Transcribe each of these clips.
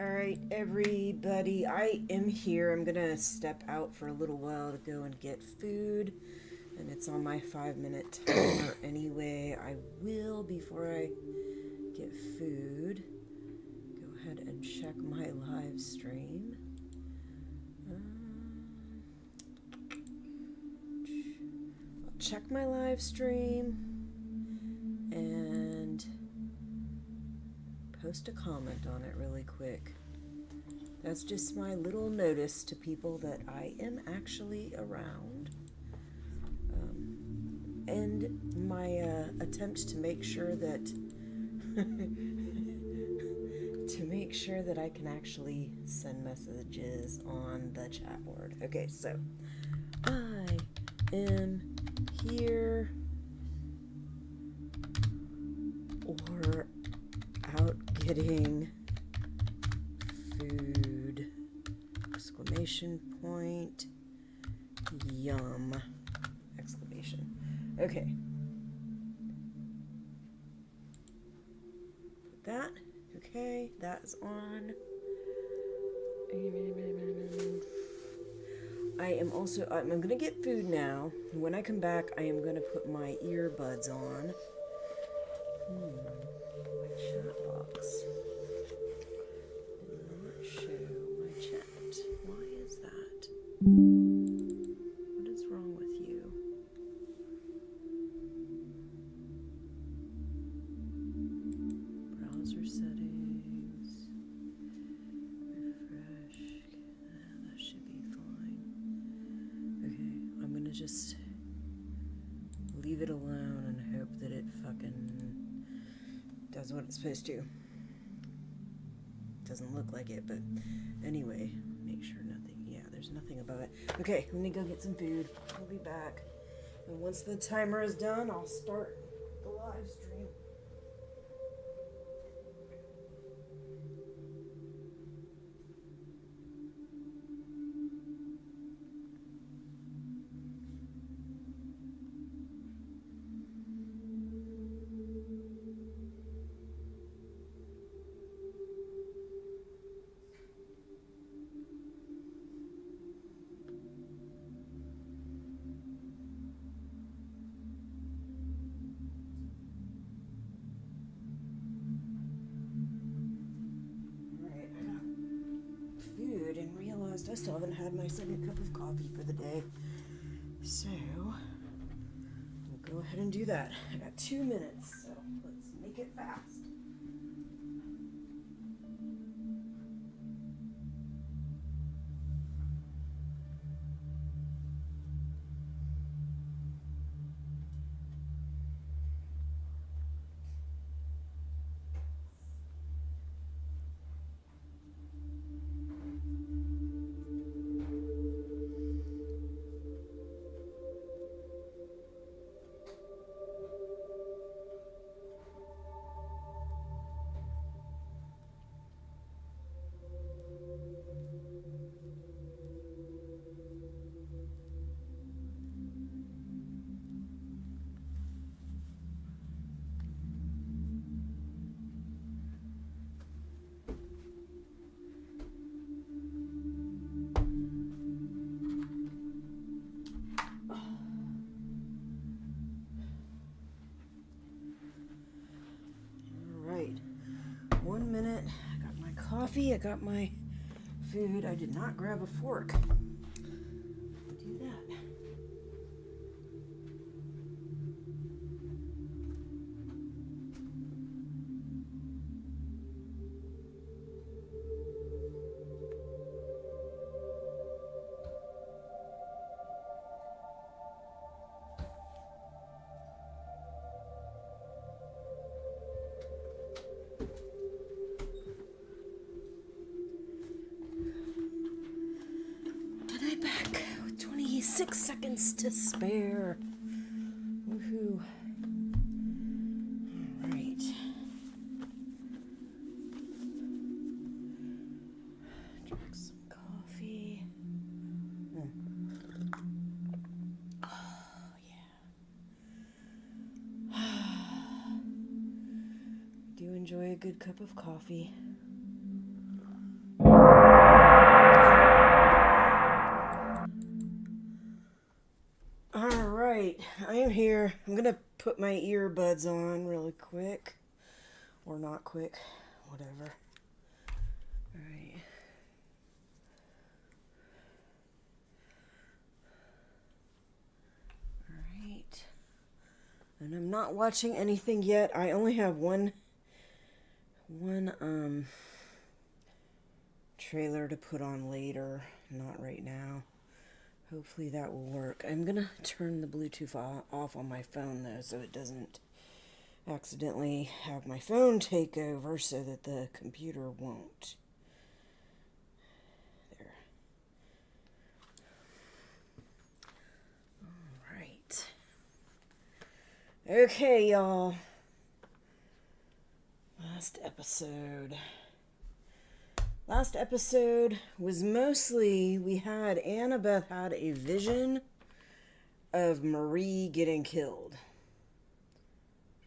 Alright, everybody, I am here. I'm gonna step out for a little while to go and get food. And it's on my 5-minute timer anyway. I will, before I get food, go ahead and check my live stream. I'll check my live stream and post a comment on it really quick. That's just my little notice to people that I am actually around. And my attempt to make sure that I can actually send messages on the chat board. Okay, so I am here or out getting food, exclamation point, yum, exclamation. Okay. Put that. Okay, that's on. I'm gonna get food now. When I come back, I am gonna put my earbuds on. My chat box did not show my chat. Why is that? What is wrong with you? Browser settings. Refresh. That should be fine. Okay, I'm gonna just leave it alone and hope that it fucking does what it's supposed to. Doesn't look like it, but anyway, make sure nothing. Yeah, there's nothing above it. Okay, let me go get some food. I'll be back. And once the timer is done, I'll start the live stream. And realized I still haven't had my second cup of coffee for the day. So, we'll go ahead and do that. I got 2 minutes, so let's make it fast. Alright, 1 minute. I got my coffee, I got my food. I did not grab a fork. Do that. Back with 26 seconds to spare. Woohoo. All right. Drink some coffee. Oh, yeah. I do enjoy a good cup of coffee. gonna put my earbuds on really quick. Or not quick. Whatever. Alright. Alright. And I'm not watching anything yet. I only have one trailer to put on later. Not right now. Hopefully that will work. I'm gonna turn the Bluetooth off on my phone though, so it doesn't accidentally have my phone take over, so that the computer won't. There. Alright. Okay, y'all. Last episode was mostly, Annabeth had a vision of Marie getting killed.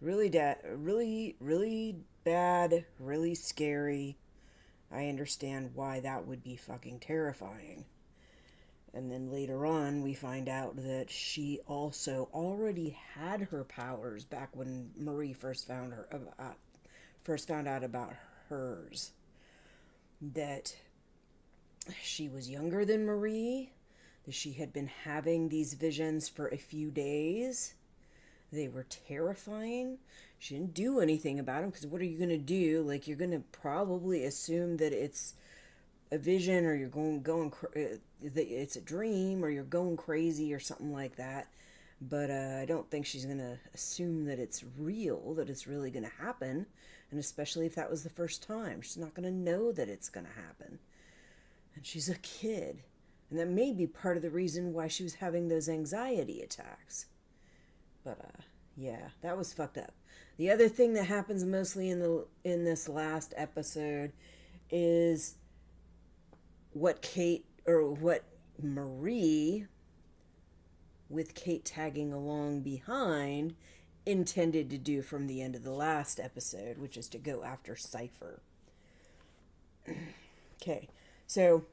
Really bad, really scary. I understand why that would be fucking terrifying. And then later on, we find out that she also already had her powers back when Marie first found out about hers. That she was younger than Marie, that she had been having these visions for a few days. They were terrifying. She didn't do anything about them, because what are you going to do? Like, you're going to probably assume that it's a vision, or that it's a dream, or you're going crazy or something like that. But I don't think she's going to assume that it's real, that it's really going to happen. And especially if that was the first time. She's not going to know that it's going to happen. And she's a kid. And that may be part of the reason why she was having those anxiety attacks. But, yeah, that was fucked up. The other thing that happens mostly in this last episode is what Marie, with Kate tagging along behind, intended to do from the end of the last episode, which is to go after Cypher. Okay, so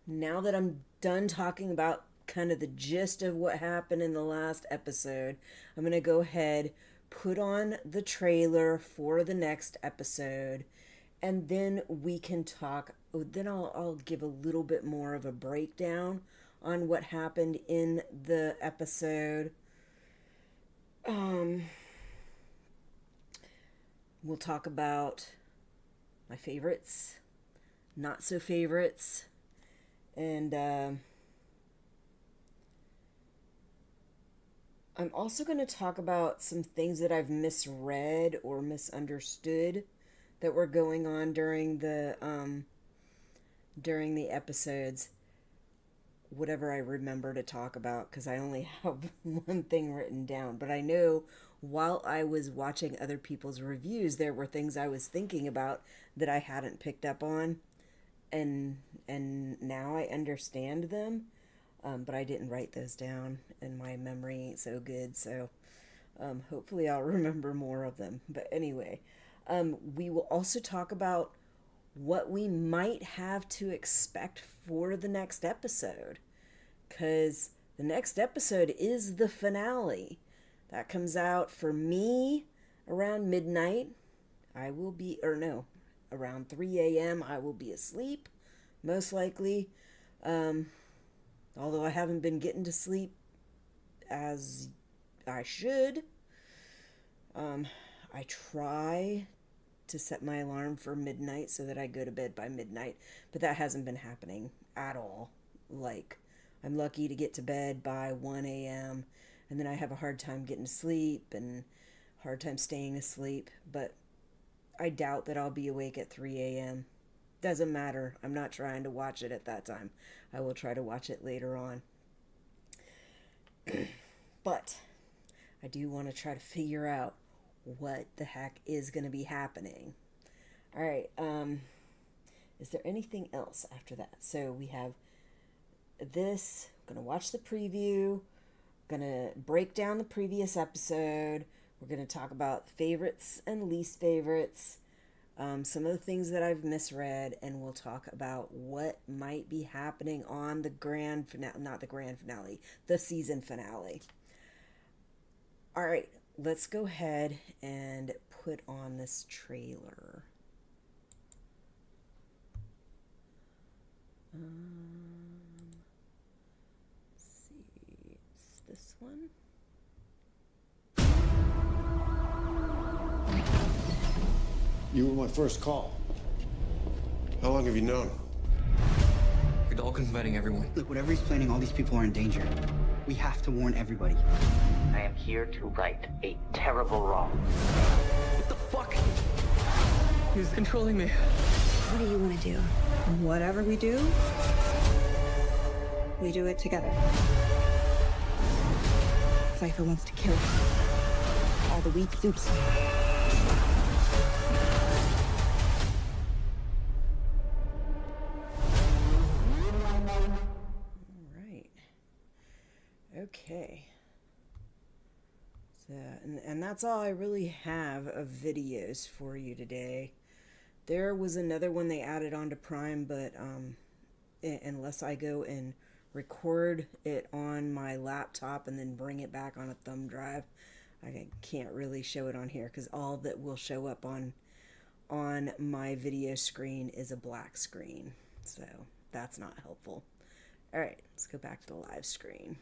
now that I'm done talking about kind of the gist of what happened in the last episode, I'm going to go ahead, put on the trailer for the next episode, and then we can talk. Then I'll give a little bit more of a breakdown on what happened in the episode. We'll talk about my favorites, not so favorites, and I'm also going to talk about some things that I've misread or misunderstood that were going on during the episodes. Whatever I remember to talk about, because I only have one thing written down. But I know while I was watching other people's reviews, there were things I was thinking about that I hadn't picked up on, and now I understand them. But I didn't write those down, and my memory ain't so good, so hopefully I'll remember more of them. But anyway, we will also talk about what we might have to expect for the next episode, because the next episode is the finale. That comes out for me around midnight. Around 3 a.m. I will be asleep, most likely. Although I haven't been getting to sleep as I should. I try to set my alarm for midnight so that I go to bed by midnight, but that hasn't been happening at all. Like, I'm lucky to get to bed by 1 a.m. and then I have a hard time getting to sleep and hard time staying asleep, but I doubt that I'll be awake at 3 a.m. Doesn't matter. I'm not trying to watch it at that time. I will try to watch it later on. But I do want to try to figure out what the heck is going to be happening. All right. Is there anything else after that? So we have this. I'm going to watch the preview. Going to break down the previous episode. We're going to talk about favorites and least favorites. some of the things that I've misread, and we'll talk about what might be happening on the grand finale, not the grand finale, the season finale. All right, let's go ahead and put on this trailer. Let's see, it's this one. You were my first call. How long have you known? Godolkin's vetting everyone. Look, whatever he's planning, all these people are in danger. We have to warn everybody. I am here to right a terrible wrong. What the fuck? He's controlling me. What do you want to do? Whatever we do it together. Cypher wants to kill all the weak soups. Okay. So, and that's all I really have of videos for you today. There was another one they added onto Prime, but unless I go and record it on my laptop and then bring it back on a thumb drive, I can't really show it on here because all that will show up on my video screen is a black screen. So that's not helpful. All right, let's go back to the live screen.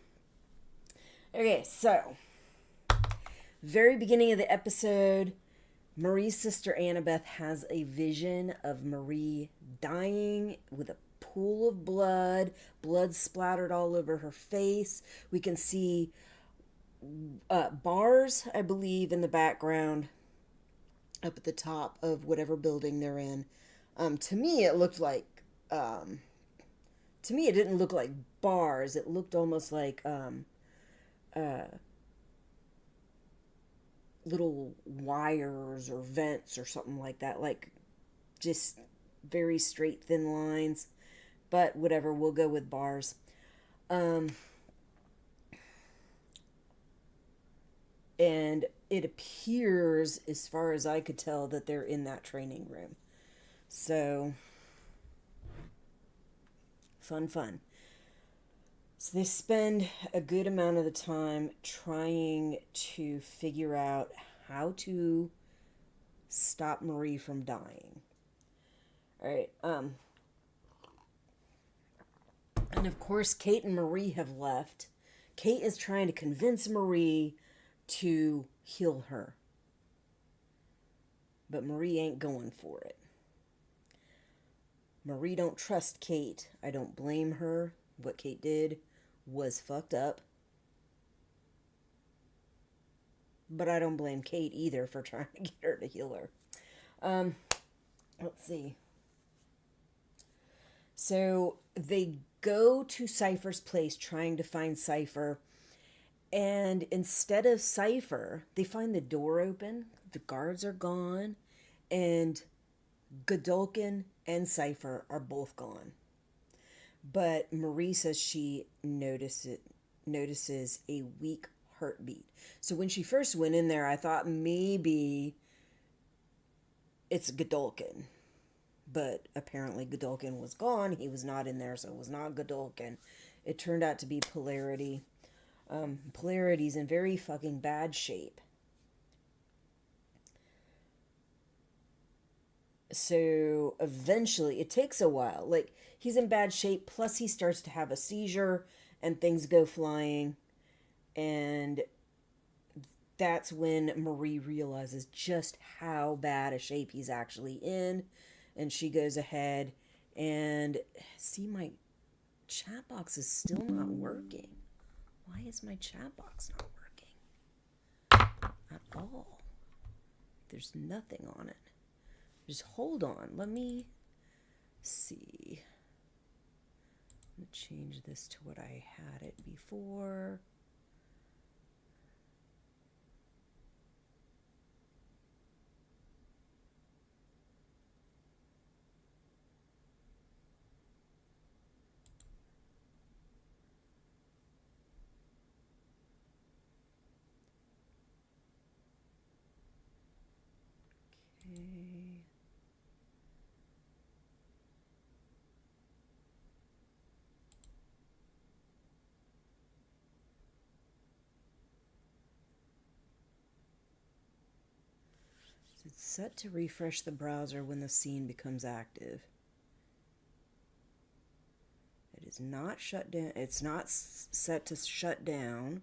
Okay, so, very beginning of the episode, Marie's sister Annabeth has a vision of Marie dying with a pool of blood splattered all over her face. We can see bars, I believe, in the background up at the top of whatever building they're in. To me, it looked like, to me, it didn't look like bars. It looked almost like, little wires or vents or something like that, like just very straight thin lines, but whatever, we'll go with bars. And it appears, as far as I could tell, that they're in that training room. So fun. So they spend a good amount of the time trying to figure out how to stop Marie from dying. All right. And of course, Kate and Marie have left. Kate is trying to convince Marie to heal her. But Marie ain't going for it. Marie don't trust Kate. I don't blame her. What Kate did was fucked up. But I don't blame Kate either for trying to get her to heal her. Let's see. So they go to Cypher's place trying to find Cypher. And instead of Cypher, they find the door open. The guards are gone. And Godolkin and Cypher are both gone. But Marie says she notices a weak heartbeat. So when she first went in there, I thought maybe it's Godolkin. But apparently Godolkin was gone. He was not in there, so it was not Godolkin. It turned out to be Polarity. Polarity's in very fucking bad shape. So eventually, it takes a while. Like, he's in bad shape, plus he starts to have a seizure, and things go flying. And that's when Marie realizes just how bad a shape he's actually in. And she goes ahead and, see, my chat box is still not working. Why is my chat box not working? At all. There's nothing on it. Just hold on. Let me see. I'm going to change this to what I had it before. Okay. It's set to refresh the browser when the scene becomes active. It is not shut down. It's not set to shut down.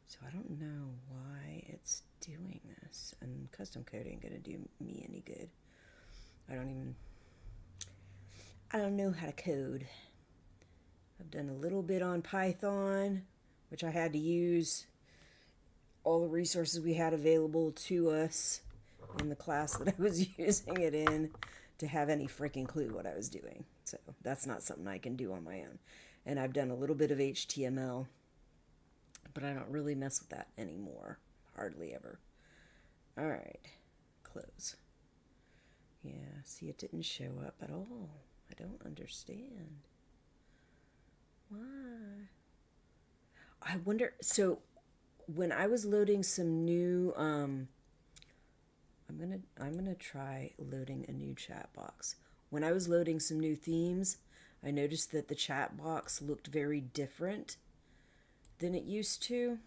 So I don't know why it's doing this. And custom code ain't gonna do me any good. I don't know how to code. I've done a little bit on Python, which I had to use all the resources we had available to us in the class that I was using it in to have any freaking clue what I was doing. So that's not something I can do on my own. And I've done a little bit of HTML, but I don't really mess with that anymore. Hardly ever. All right, close. Yeah, see, it didn't show up at all. I don't understand. Why? I wonder, so when I was loading some new, I'm gonna try loading a new chat box. When I was loading some new themes, I noticed that the chat box looked very different than it used to.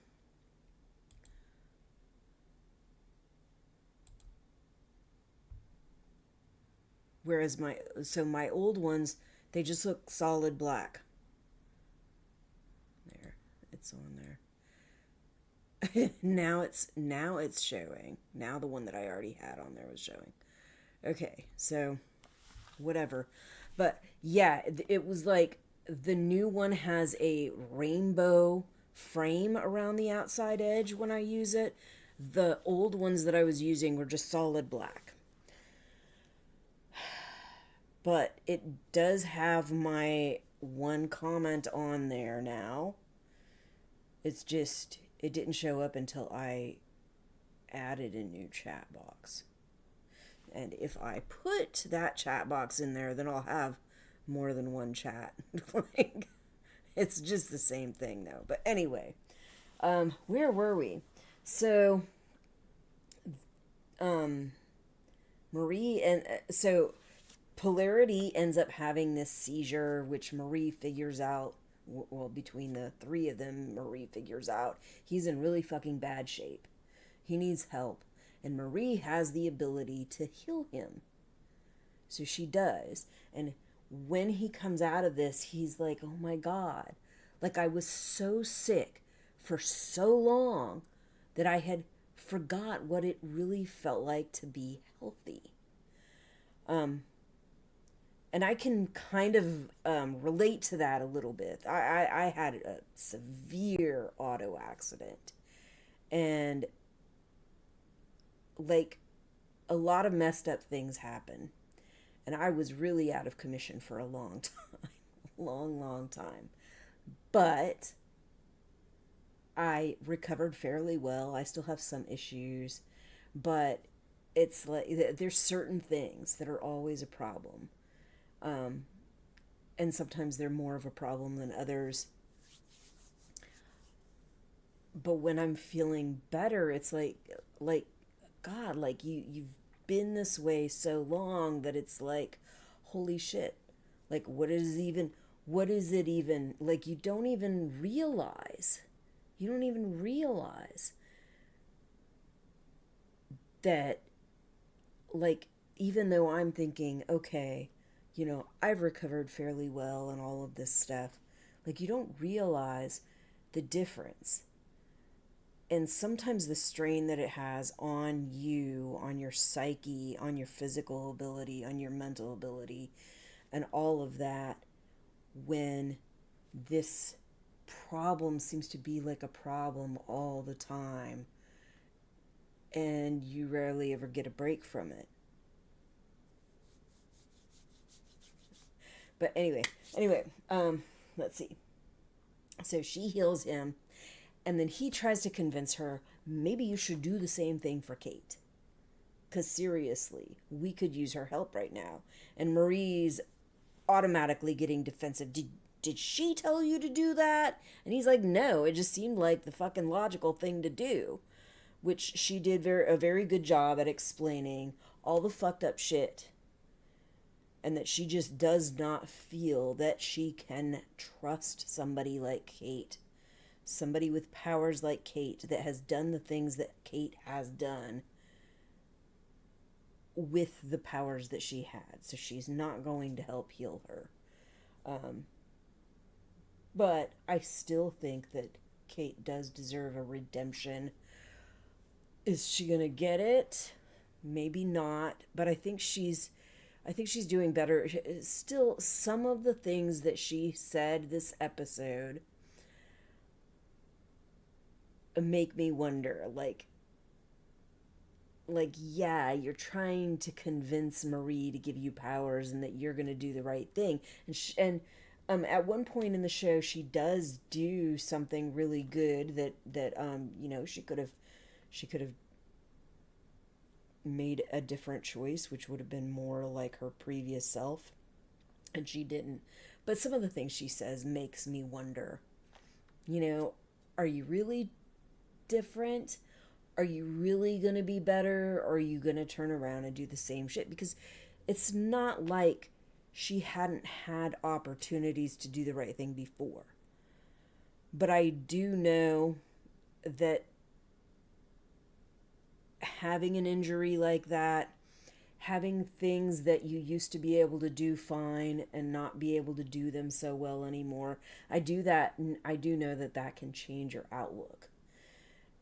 Whereas my old ones, they just look solid black. There, it's on there. now it's showing. Now the one that I already had on there was showing. Okay, so whatever. But yeah, it was like the new one has a rainbow frame around the outside edge when I use it. The old ones that I was using were just solid black. But it does have my one comment on there now. It's just, it didn't show up until I added a new chat box. And if I put that chat box in there, then I'll have more than one chat. Like, it's just the same thing though. But anyway, where were we? So, Marie and so Polarity ends up having this seizure, which Marie figures out. Well, between the three of them, Marie figures out he's in really fucking bad shape. He needs help. And Marie has the ability to heal him. So she does. And when he comes out of this, he's like, oh my God. Like, I was so sick for so long that I had forgot what it really felt like to be healthy. And I can kind of relate to that a little bit. I had a severe auto accident. And like a lot of messed up things happen. And I was really out of commission for a long time. long time. But I recovered fairly well. I still have some issues. But it's like there's certain things that are always a problem. And sometimes they're more of a problem than others. But when I'm feeling better, it's like God, like you've been this way so long that it's like, holy shit. Like, what is it even, like, you don't even realize that, like, even though I'm thinking, okay, you know, I've recovered fairly well and all of this stuff, like, you don't realize the difference. And sometimes the strain that it has on you, on your psyche, on your physical ability, on your mental ability, and all of that, when this problem seems to be like a problem all the time, and you rarely ever get a break from it. But anyway, let's see. So she heals him, and then he tries to convince her, maybe you should do the same thing for Kate. Because seriously, we could use her help right now. And Marie's automatically getting defensive. Did she tell you to do that? And he's like, no, it just seemed like the fucking logical thing to do. Which she did a very good job at explaining all the fucked up shit. And that she just does not feel that she can trust somebody like Kate somebody with powers like Kate that has done the things that Kate has done with the powers that she had. So she's not going to help heal her. But I still think that Kate does deserve a redemption. Is she going to get it? Maybe not, but I think she's doing better. Still, some of the things that she said this episode make me wonder, like yeah, you're trying to convince Marie to give you powers and that you're going to do the right thing. And at one point in the show, she does do something really good that you know, she could have made a different choice, which would have been more like her previous self, and she didn't. But some of the things she says makes me wonder, you know, are you really different? Are you really going to be better? Or are you going to turn around and do the same shit? Because it's not like she hadn't had opportunities to do the right thing before. But I do know that having an injury like that, having things that you used to be able to do fine and not be able to do them so well anymore, I do know that that can change your outlook.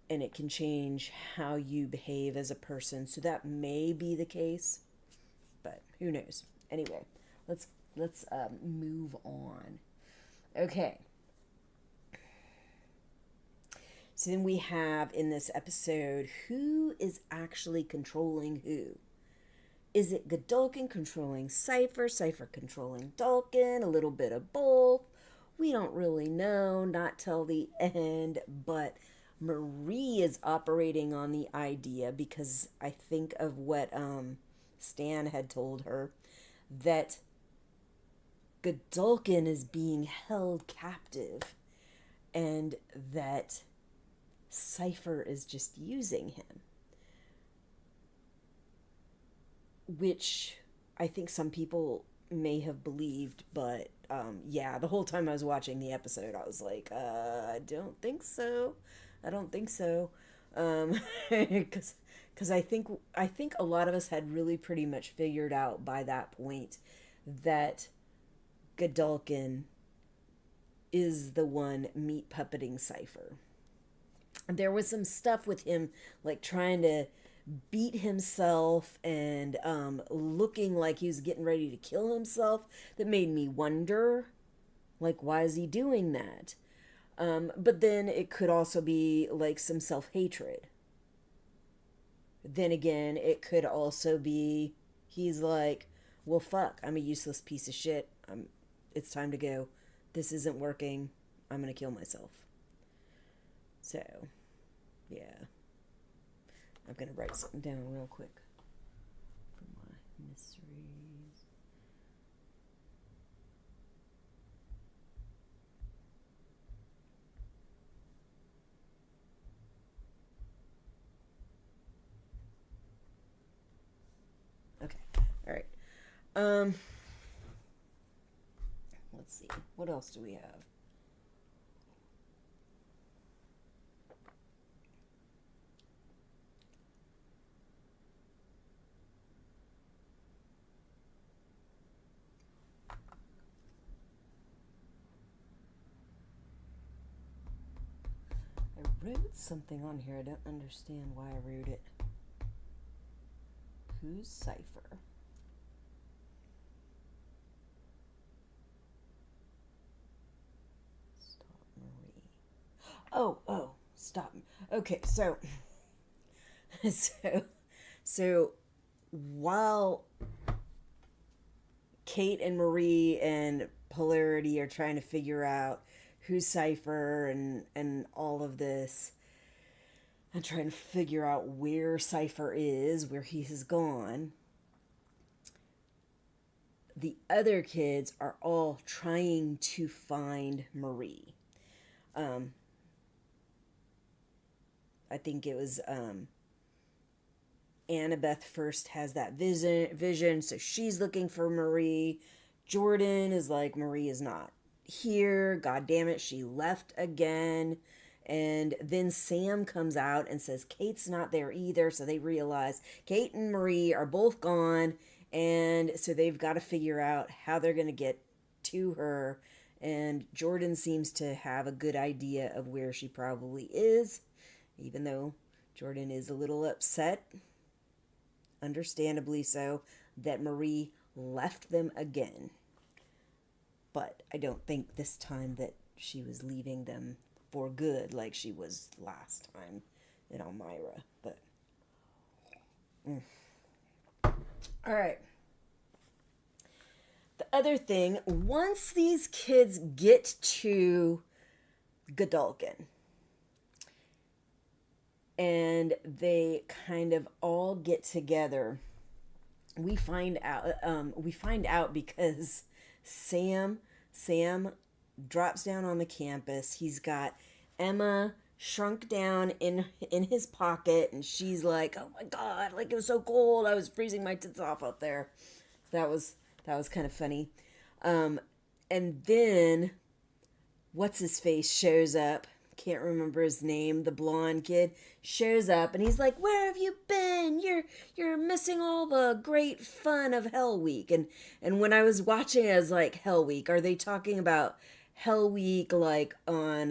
And it can change how you behave as a person. So that may be the case, but who knows? Anyway, let's move on. Okay. So then we have in this episode, who is actually controlling who? Is it Godolkin controlling Cypher, Cypher controlling Dalkin, a little bit of both? We don't really know, not till the end, but Marie is operating on the idea, because I think of what Stan had told her, that Godolkin is being held captive and that Cypher is just using him. Which I think some people may have believed, but yeah, the whole time I was watching the episode, I was like, I don't think so. Because I think a lot of us had really pretty much figured out by that point that Godolkin is the one meat puppeting Cypher. There was some stuff with him, like trying to beat himself and looking like he was getting ready to kill himself, that made me wonder, like, why is he doing that? But then it could also be like some self-hatred. Then again, it could also be he's like, well, fuck, I'm a useless piece of shit. It's time to go. This isn't working. I'm going to kill myself. So, yeah. I'm going to write something down real quick for my mysteries. Okay. All right. Let's see. What else do we have? I wrote something on here. I don't understand why I wrote it. Who's Cypher? Stop Marie. Oh, stop. Okay, so while Kate and Marie and Polarity are trying to figure out who's Cypher and all of this, and trying to figure out where Cypher is, where he has gone, the other kids are all trying to find Marie. I think it was Annabeth first has that vision, so she's looking for Marie. Jordan is like, Marie is not here. God damn it, she left again. And then Sam comes out and says Kate's not there either. So they realize Kate and Marie are both gone. And so they've got to figure out how they're going to get to her. And Jordan seems to have a good idea of where she probably is, even though Jordan is a little upset, understandably so, that Marie left them again. But I don't think this time that she was leaving them for good like she was last time in Elmira. But all right. The other thing, once these kids get to Godalkin and they kind of all get together, we find out because Sam drops down on the campus. He's got Emma shrunk down in his pocket, and she's like, "Oh my god, like it was so cold. I was freezing my tits off up there." So that was kind of funny. And then what's his face shows up. Can't remember his name. The blonde kid shows up, and he's like, "Where have you been? You're missing all the great fun of Hell Week." And when I was watching it, I was like, Hell Week? Are they talking about Hell Week like on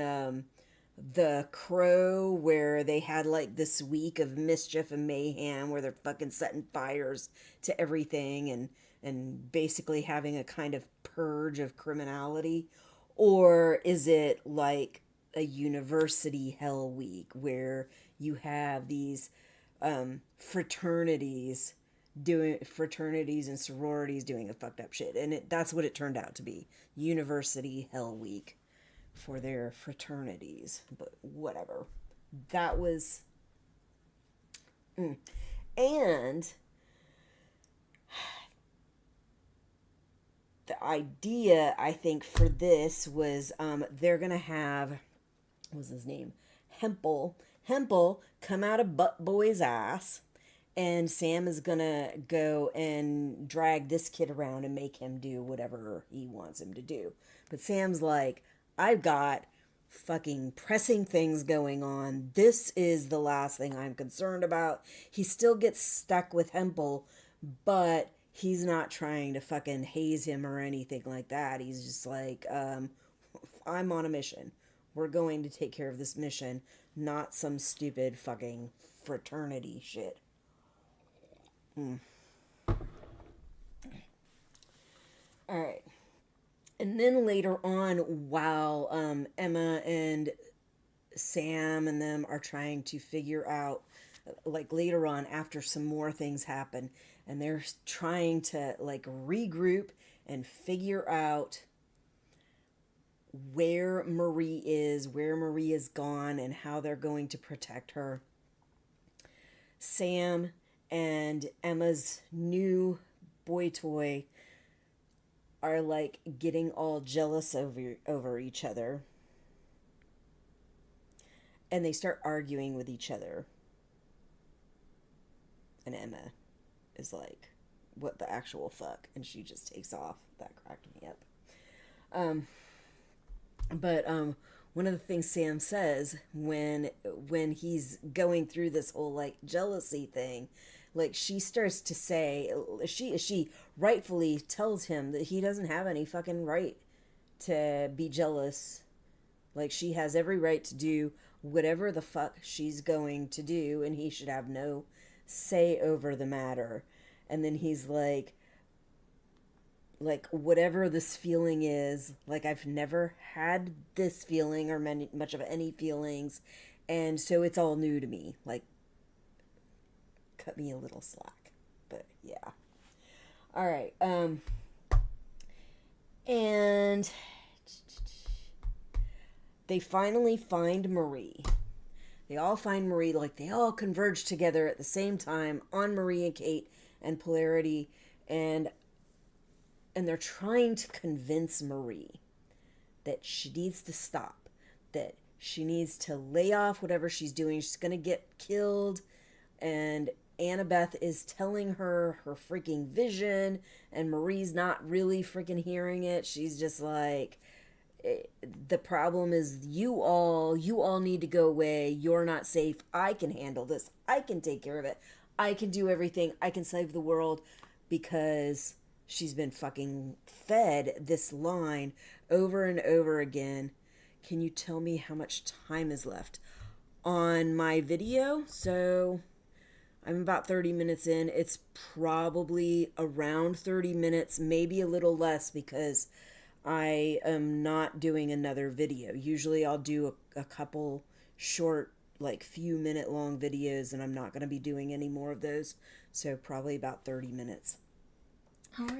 The Crow, where they had like this week of mischief and mayhem where they're fucking setting fires to everything and basically having a kind of purge of criminality? Or is it like a university Hell Week where you have these fraternities and sororities doing a fucked up shit? And that's what it turned out to be. University Hell Week for their fraternities. But whatever. That was... And the idea, I think, for this was they're going to have... what was his name? Hempel come out of Butt Boy's ass, and Sam is gonna go and drag this kid around and make him do whatever he wants him to do. But Sam's like, I've got fucking pressing things going on. This is the last thing I'm concerned about. He still gets stuck with Hempel, but he's not trying to fucking haze him or anything like that. He's just like, I'm on a mission. We're going to take care of this mission, not some stupid fucking fraternity shit. Alright. And then later on, while Emma and Sam and them are trying to figure out, like later on, after some more things happen, and they're trying to like regroup and figure out where Marie is gone, and how they're going to protect her. Sam and Emma's new boy toy are like getting all jealous over each other. And they start arguing with each other. And Emma is like, what the actual fuck? And she just takes off. That cracked me up. But one of the things Sam says when he's going through this whole like jealousy thing, like she starts to say, she rightfully tells him that he doesn't have any fucking right to be jealous. Like she has every right to do whatever the fuck she's going to do, and he should have no say over the matter. And then he's like, whatever this feeling is, like I've never had this feeling or much of any feelings, and so it's all new to me. Like, cut me a little slack. But yeah. All right. And they finally find Marie. They all find Marie, like they all converge together at the same time on Marie and Kate and Polarity, and they're trying to convince Marie that she needs to stop, that she needs to lay off whatever she's doing. She's going to get killed. And Annabeth is telling her freaking vision, and Marie's not really freaking hearing it. She's just like, The problem is you all need to go away. You're not safe. I can handle this. I can take care of it. I can do everything. I can save the world, because she's been fucking fed this line over and over again. Can you tell me how much time is left on my video? So I'm about 30 minutes in. It's probably around 30 minutes, maybe a little less, because I am not doing another video. Usually I'll do a couple short, like few minute long videos, and I'm not going to be doing any more of those. So probably about 30 minutes.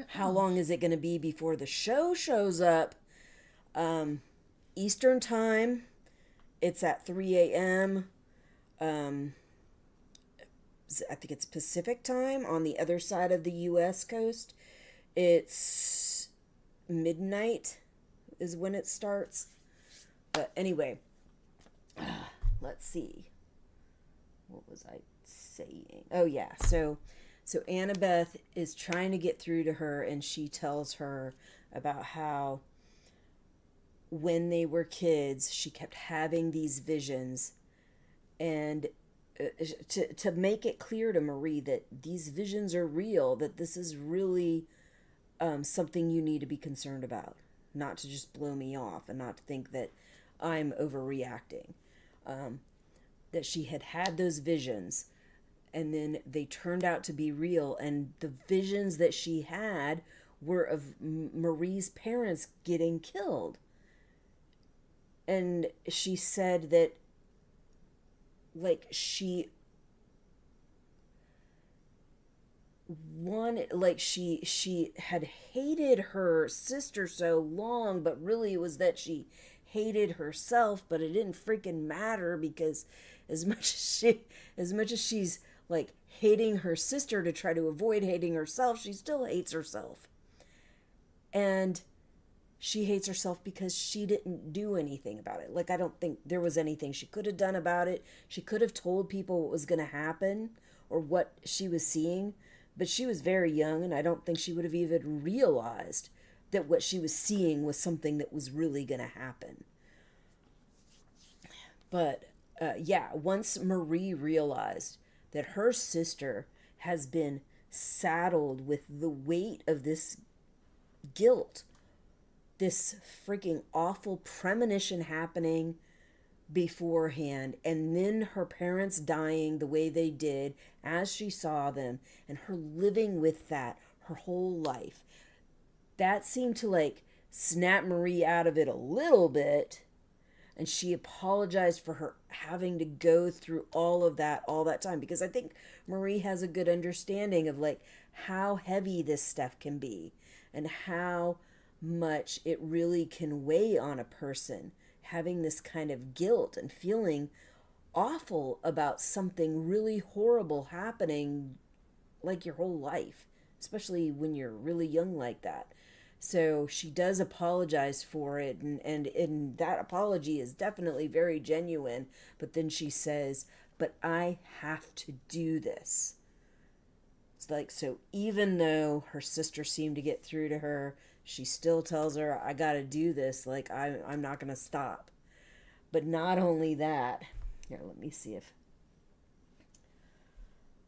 How long is it going to be before the show shows up? Eastern time. It's at 3 a.m. I think it's Pacific time on the other side of the U.S. coast. It's midnight is when it starts. But anyway, let's see. What was I saying? Oh yeah, so Annabeth is trying to get through to her, and she tells her about how when they were kids, she kept having these visions, and to make it clear to Marie that these visions are real, that this is really something you need to be concerned about, not to just blow me off and not to think that I'm overreacting. That she had those visions, and then they turned out to be real, and the visions that she had were of Marie's parents getting killed. And she said that, like, she had hated her sister so long, but really it was that she hated herself, but it didn't freaking matter, because as much as she's like hating her sister to try to avoid hating herself, she still hates herself. And she hates herself because she didn't do anything about it. Like, I don't think there was anything she could have done about it. She could have told people what was going to happen or what she was seeing, but she was very young, and I don't think she would have even realized that what she was seeing was something that was really going to happen. But once Marie realized that her sister has been saddled with the weight of this guilt, this freaking awful premonition happening beforehand, and then her parents dying the way they did as she saw them, and her living with that her whole life, that seemed to like snap Marie out of it a little bit. And she apologized for her having to go through all that time, because I think Marie has a good understanding of like how heavy this stuff can be and how much it really can weigh on a person, having this kind of guilt and feeling awful about something really horrible happening like your whole life, especially when you're really young like that. So she does apologize for it, and that apology is definitely very genuine. But then she says, but I have to do this. It's like, so even though her sister seemed to get through to her, she still tells her, I gotta do this. Like, I'm not gonna stop. But not only that, here, let me see if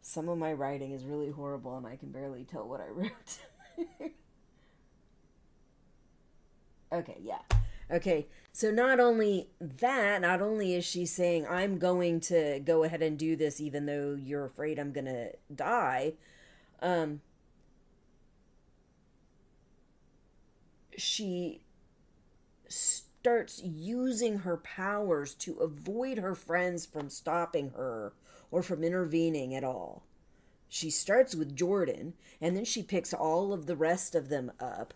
some of my writing is really horrible and I can barely tell what I wrote. Okay, yeah. Okay, so not only is she saying, I'm going to go ahead and do this even though you're afraid I'm going to die, she starts using her powers to avoid her friends from stopping her or from intervening at all. She starts with Jordan, and then she picks all of the rest of them up.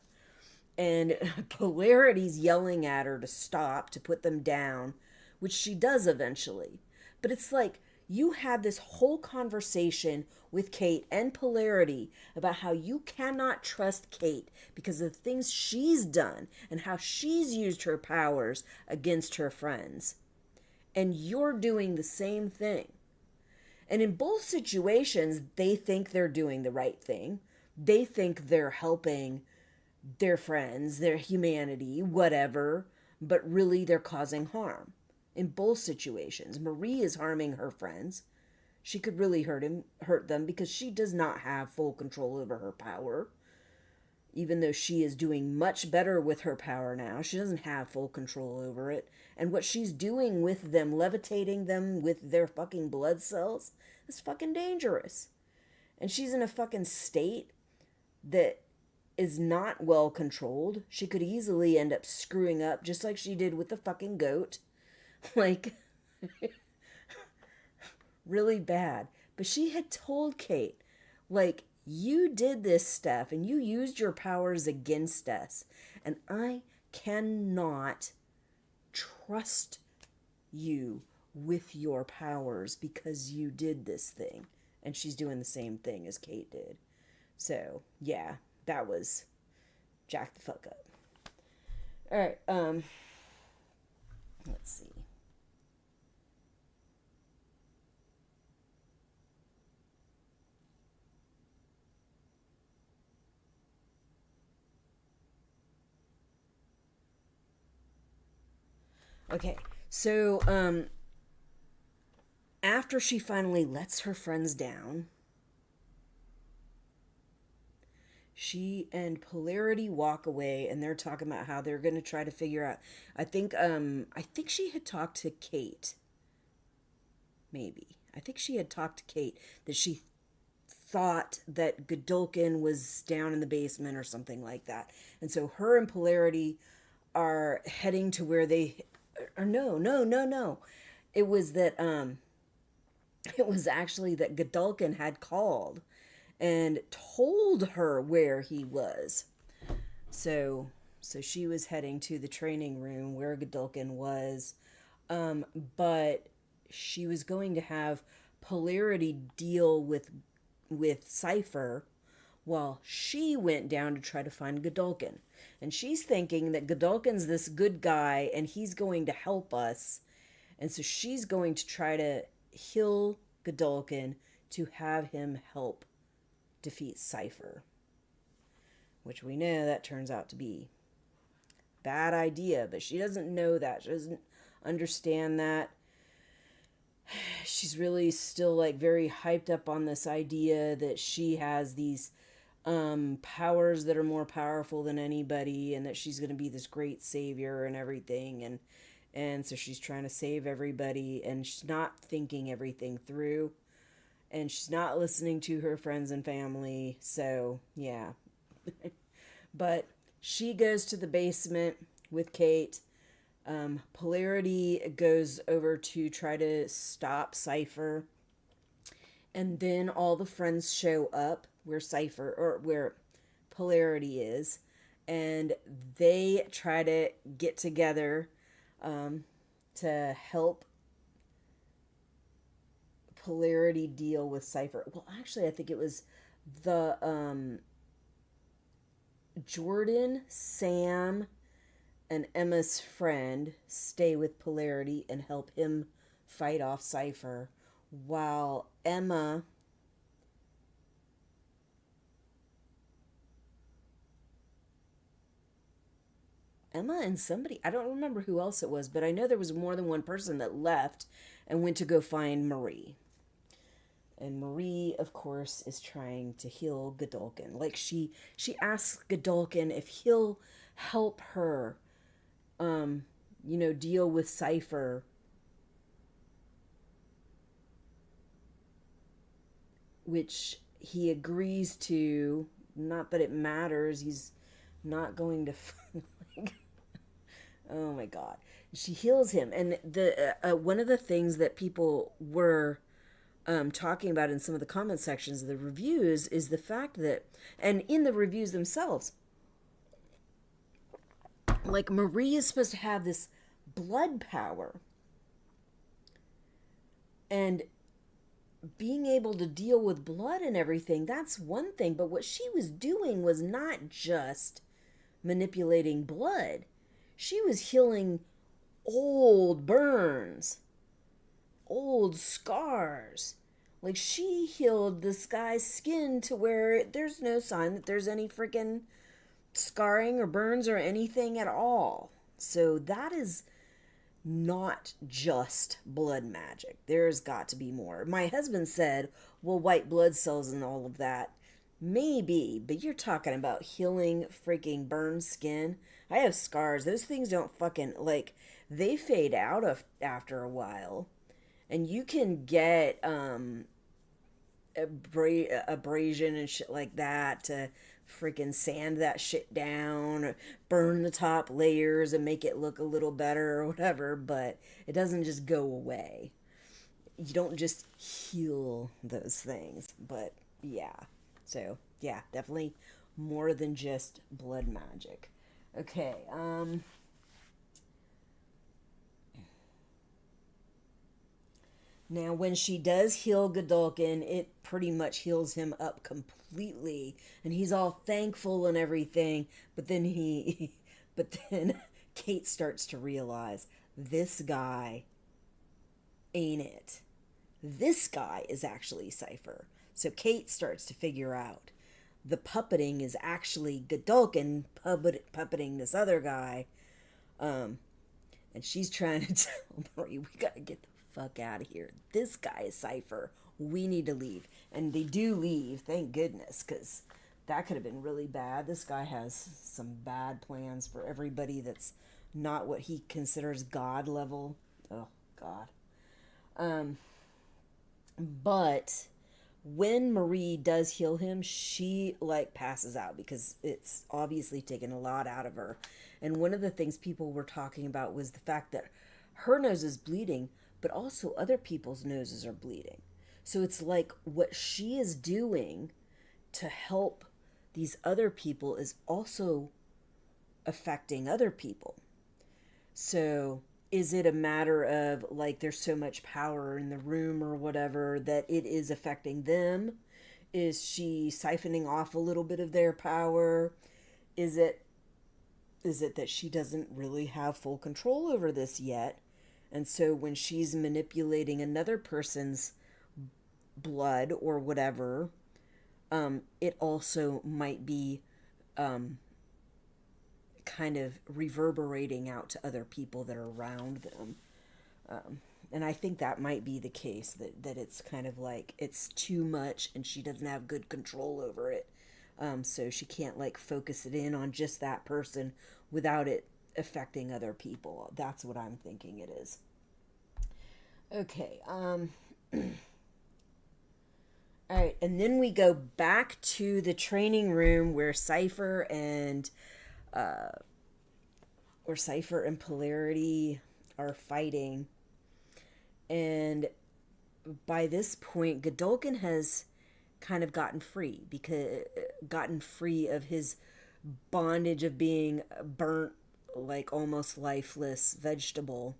And Polarity's yelling at her to stop, to put them down, which she does eventually. But it's like, you had this whole conversation with Kate and Polarity about how you cannot trust Kate because of the things she's done and how she's used her powers against her friends. And you're doing the same thing. And in both situations, they think they're doing the right thing. They think they're helping their friends, their humanity, whatever. but really they're causing harm in both situations. Marie is harming her friends. She could really hurt them because she does not have full control over her power. Even though she is doing much better with her power now, she doesn't have full control over it. And what she's doing with them, levitating them with their fucking blood cells, is fucking dangerous. And she's in a fucking state that is not well controlled. She could easily end up screwing up just like she did with the fucking goat. Like, really bad. But she had told Kate, like, you did this stuff and you used your powers against us. And I cannot trust you with your powers because you did this thing. And she's doing the same thing as Kate did. So, yeah, that was jack the fuck up. Alright, let's see. Okay, so, after she finally lets her friends down, she and Polarity walk away, and they're talking about how they're going to try to figure out, I think she had talked to Kate, maybe. I think she had talked to Kate that she thought that Godolkin was down in the basement or something like that. And so her and Polarity are heading to where they... Or no. It was that, it was actually that Godolkin had called and told her where he was. So she was heading to the training room where Godolkin was. But she was going to have Polarity deal with Cypher while she went down to try to find Godolkin. And she's thinking that Godolkin's this good guy and he's going to help us. And so she's going to try to heal Godolkin to have him help defeat Cypher. Which we know that turns out to be a bad idea, but she doesn't know that. She doesn't understand that. She's really still like very hyped up on this idea that she has these powers that are more powerful than anybody, and that she's going to be this great savior and everything, and so she's trying to save everybody, and she's not thinking everything through, and she's not listening to her friends and family. So yeah. But she goes to the basement with Kate. Polarity goes over to try to stop Cypher, and then all the friends show up where Polarity is, and they try to get together to help Polarity deal with Cypher. Well, actually, I think it was the Jordan, Sam, and Emma's friend stay with Polarity and help him fight off Cypher, while Emma and somebody, I don't remember who else it was, but I know there was more than one person that left and went to go find Marie. And Marie, of course, is trying to heal Godolkin. Like, she asks Godolkin if he'll help her, deal with Cypher. Which he agrees to. Not that it matters. He's not going to... Oh my God. She heals him. And the one of the things that people were talking about in some of the comment sections of the reviews is the fact that, and in the reviews themselves, like, Marie is supposed to have this blood power. And being able to deal with blood and everything, that's one thing. But what she was doing was not just manipulating blood. She was healing old burns, old scars. Like, she healed this guy's skin to where there's no sign that there's any freaking scarring or burns or anything at all. So that is not just blood magic. There's got to be more. My husband said, well, white blood cells and all of that. Maybe, but you're talking about healing freaking burned skin. I have scars. Those things don't fucking, like, they fade out of after a while. And you can get abrasion and shit like that to freaking sand that shit down, or burn the top layers and make it look a little better or whatever, but it doesn't just go away. You don't just heal those things. But yeah. So, yeah, definitely more than just blood magic. Okay, now when she does heal Godolkin, it pretty much heals him up completely, and he's all thankful and everything, but then Kate starts to realize, this guy ain't it. This guy is actually Cypher. So Kate starts to figure out the puppeting is actually Godolkin puppeting this other guy. And she's trying to tell Marie, we gotta get the fuck out of here. This guy is Cypher. We need to leave. And they do leave, thank goodness, because that could have been really bad. This guy has some bad plans for everybody that's not what he considers God level. Oh, God. But when Marie does heal him, she like passes out because it's obviously taken a lot out of her. And one of the things people were talking about was the fact that her nose is bleeding, but also other people's noses are bleeding. So it's like what she is doing to help these other people is also affecting other people. So is it a matter of like there's so much power in the room or whatever that it is affecting them? Is she siphoning off a little bit of their power? Is it that she doesn't really have full control over this yet? And so when she's manipulating another person's blood or whatever, it also might be kind of reverberating out to other people that are around them. And I think that might be the case, that it's kind of like it's too much and she doesn't have good control over it. So she can't like focus it in on just that person without it affecting other people. That's what I'm thinking it is. Okay. All right. And then we go back to the training room where Cypher and Polarity are fighting. And by this point, Godolkin has kind of gotten free of his bondage of being burnt, like almost lifeless vegetable.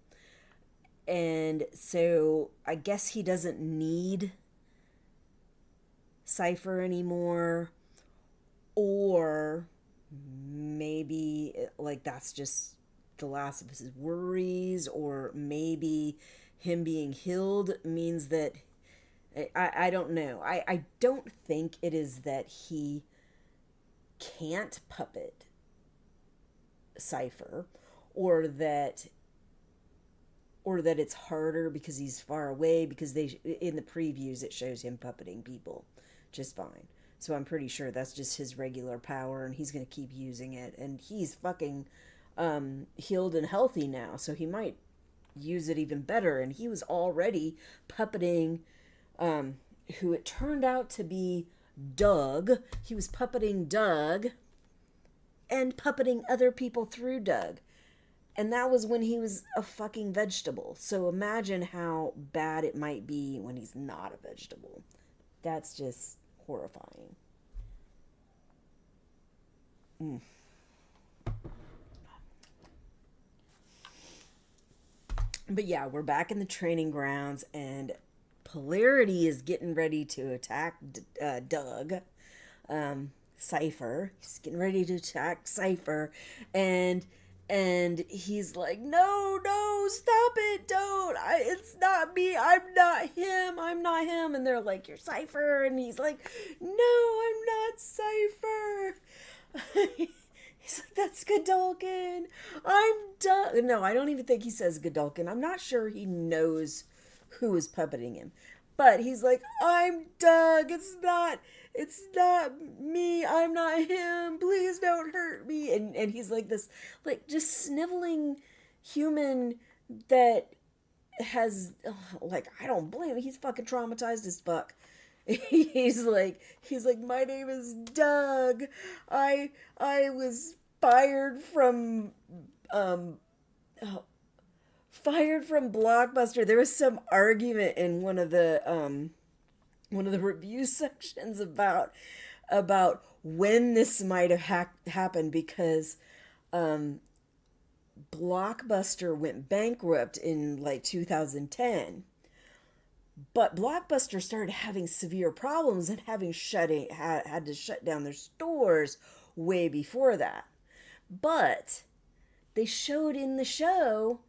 And so I guess he doesn't need Cypher anymore, or maybe like that's just the last of his worries, or maybe him being healed means that I don't know. I don't think it is that he can't puppet Cypher, or that it's harder because he's far away, because in the previews it shows him puppeting people just fine. So I'm pretty sure that's just his regular power, and he's going to keep using it. And he's fucking healed and healthy now, so he might use it even better. And he was already puppeting who it turned out to be Doug. He was puppeting Doug and puppeting other people through Doug. And that was when he was a fucking vegetable. So imagine how bad it might be when he's not a vegetable. That's just horrifying. But yeah, we're back in the training grounds, and Polarity is getting ready to attack Doug. Cypher. He's getting ready to attack Cypher, and he's like, no, stop it, don't. It's not me. I'm not him. And they're like, you're Cypher. And he's like, no, I'm not Cypher. He's like, that's Godolkin. I'm Doug. No, I don't even think he says Godolkin. I'm not sure he knows who is puppeting him. But he's like, I'm Doug. It's not me. I'm not him. Please don't hurt me. And he's like this, like, just sniveling human that has, like, I don't blame him. He's fucking traumatized as fuck. He's like, my name is Doug. I was fired from Blockbuster. There was some argument in one of the review sections about when this might have happened, because Blockbuster went bankrupt in like 2010. But Blockbuster started having severe problems and had to shut down their stores way before that. But they showed in the show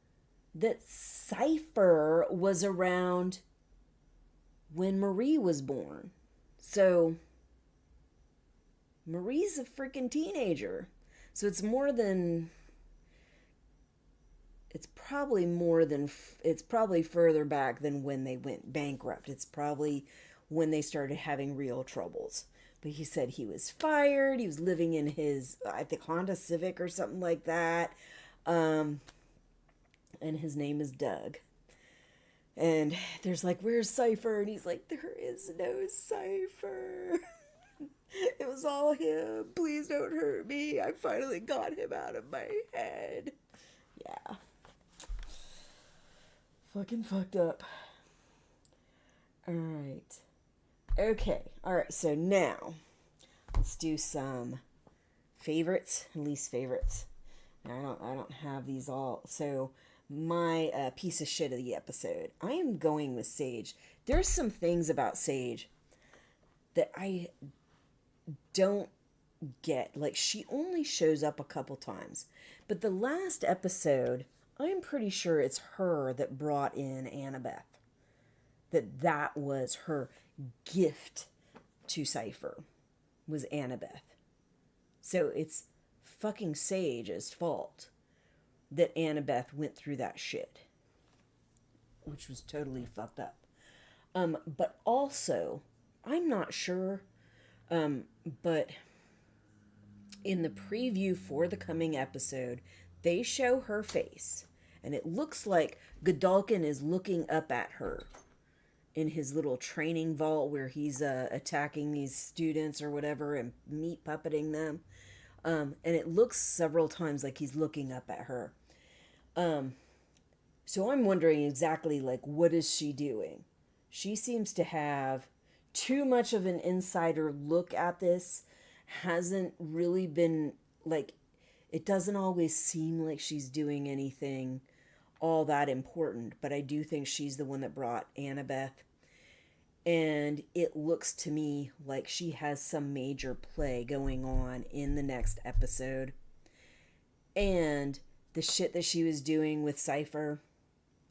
that Cypher was around when Marie was born. So Marie's a freaking teenager. So it's probably further back than when they went bankrupt. It's probably when they started having real troubles. But he said he was fired. He was living in his, I think, Honda Civic or something like that. And his name is Doug. And there's like, where's Cypher? And he's like, there is no Cypher. It was all him. Please don't hurt me. I finally got him out of my head. Yeah. Fucking fucked up. Alright. Okay. Alright, so now let's do some favorites and least favorites. Now, I don't have these all. So my piece of shit of the episode. I am going with Sage. There's some things about Sage that I don't get. Like, she only shows up a couple times. But the last episode, I'm pretty sure it's her that brought in Annabeth. That was her gift to Cypher, was Annabeth. So it's fucking Sage's fault that Annabeth went through that shit, which was totally fucked up. But also, I'm not sure, but in the preview for the coming episode, they show her face, and it looks like Godolkin is looking up at her in his little training vault where he's attacking these students or whatever and meat puppeting them. And it looks several times like he's looking up at her. So I'm wondering exactly, like, what is she doing? She seems to have too much of an insider look at this. Hasn't really been, like, it doesn't always seem like she's doing anything all that important, but I do think she's the one that brought Annabeth. And it looks to me like she has some major play going on in the next episode. And the shit that she was doing with Cypher,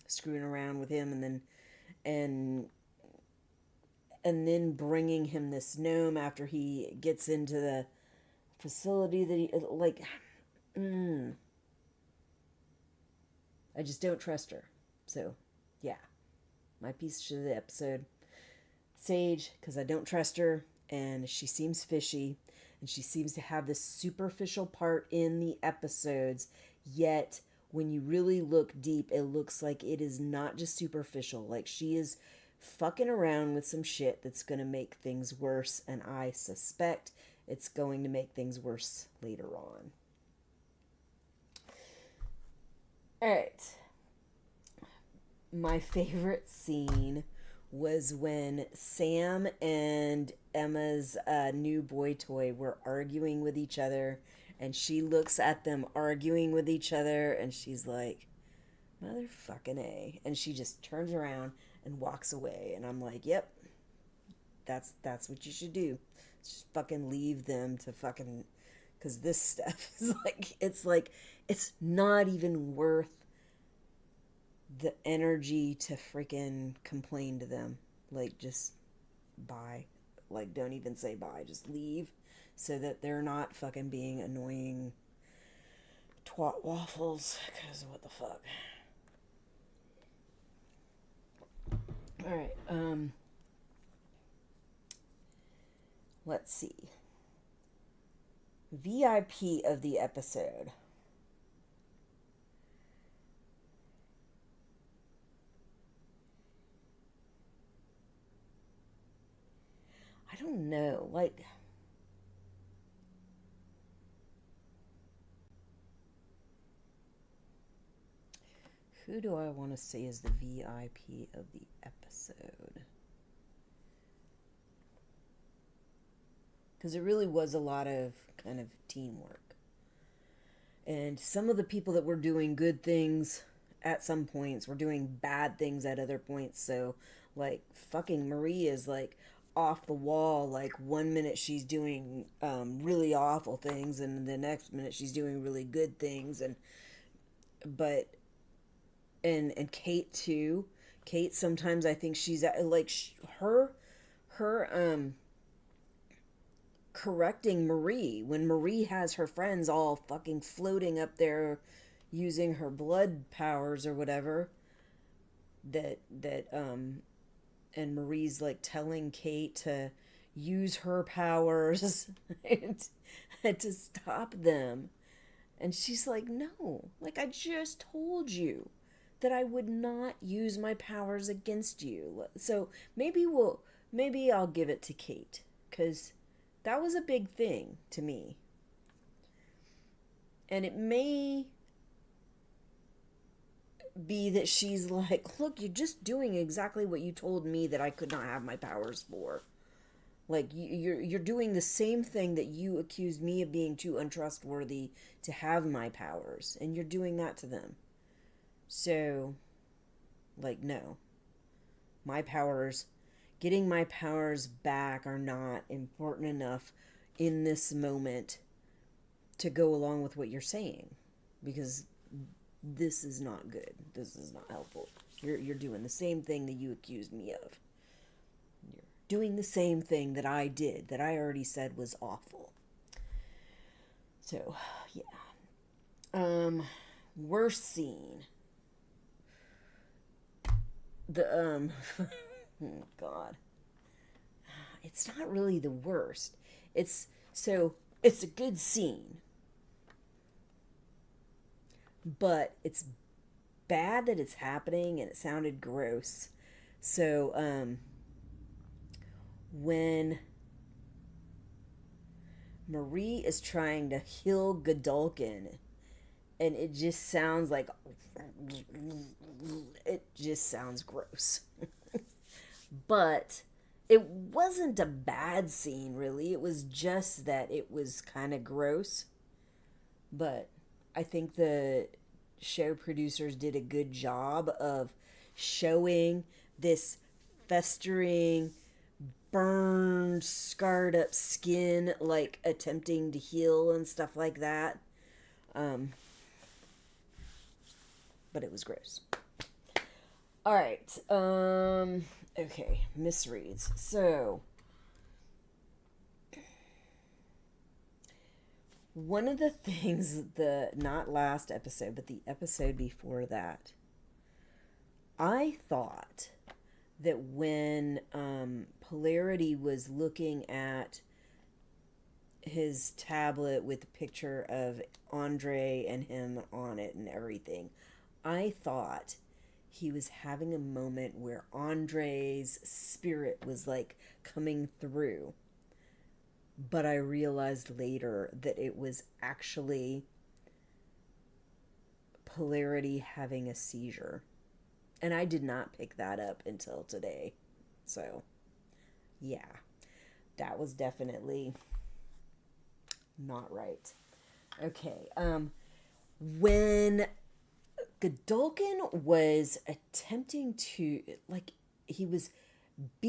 screwing around with him, and then bringing him this gnome after he gets into the facility that he, like, I just don't trust her. So, yeah. My piece of the episode. Sage, because I don't trust her, and she seems fishy, and she seems to have this superficial part in the episodes, yet when you really look deep, it looks like it is not just superficial. Like, she is fucking around with some shit that's going to make things worse, and I suspect it's going to make things worse later on. Alright. My favorite scene was when Sam and Emma's new boy toy were arguing with each other, and she looks at them arguing with each other, and she's like, motherfucking A. And she just turns around and walks away, and I'm like, yep, that's what you should do. Just fucking leave them to fucking, because this stuff is it's not even worth the energy to freaking complain to them. Like, just bye. Like, don't even say bye. Just leave so that they're not fucking being annoying twat waffles, because what the fuck. Alright, let's see. VIP of the episode. I don't know, like... Who do I want to say is the VIP of the episode? Because it really was a lot of kind of teamwork. And some of the people that were doing good things at some points were doing bad things at other points. So, like, fucking Marie is, like, off the wall. Like, one minute she's doing really awful things, and the next minute she's doing really good things. And Kate too. Kate, sometimes I think she's like her correcting Marie when Marie has her friends all fucking floating up there using her blood powers or whatever, and Marie's like telling Kate to use her powers and to stop them, and she's like, no, like, I just told you that I would not use my powers against you. So maybe I'll give it to Kate, because that was a big thing to me. And it may be that she's like, look, you're just doing exactly what you told me that I could not have my powers for. Like, you're doing the same thing that you accused me of being too untrustworthy to have my powers, and you're doing that to them. So, like, no. My powers, getting my powers back are not important enough in this moment to go along with what you're saying. Because this is not good. This is not helpful. You're doing the same thing that you accused me of. You're doing the same thing that I did, that I already said was awful. So, yeah. Worst scene. The, God. It's not really the worst. It's a good scene. But it's bad that it's happening, and it sounded gross. So, when Marie is trying to heal Godolkin, and it just sounds like... It just sounds gross. But it wasn't a bad scene, really. It was just that it was kind of gross. But I think the show producers did a good job of showing this festering, burned, scarred up skin, like, attempting to heal and stuff like that. But it was gross. Alright, okay, misreads. So, one of the things, not last episode, but the episode before that, I thought that when Polarity was looking at his tablet with a picture of Andre and him on it and everything, I thought he was having a moment where Andre's spirit was, like, coming through. But I realized later that it was actually Polarity having a seizure. And I did not pick that up until today. So, yeah. That was definitely not right. Okay. When Godolkin was attempting to, like, he was not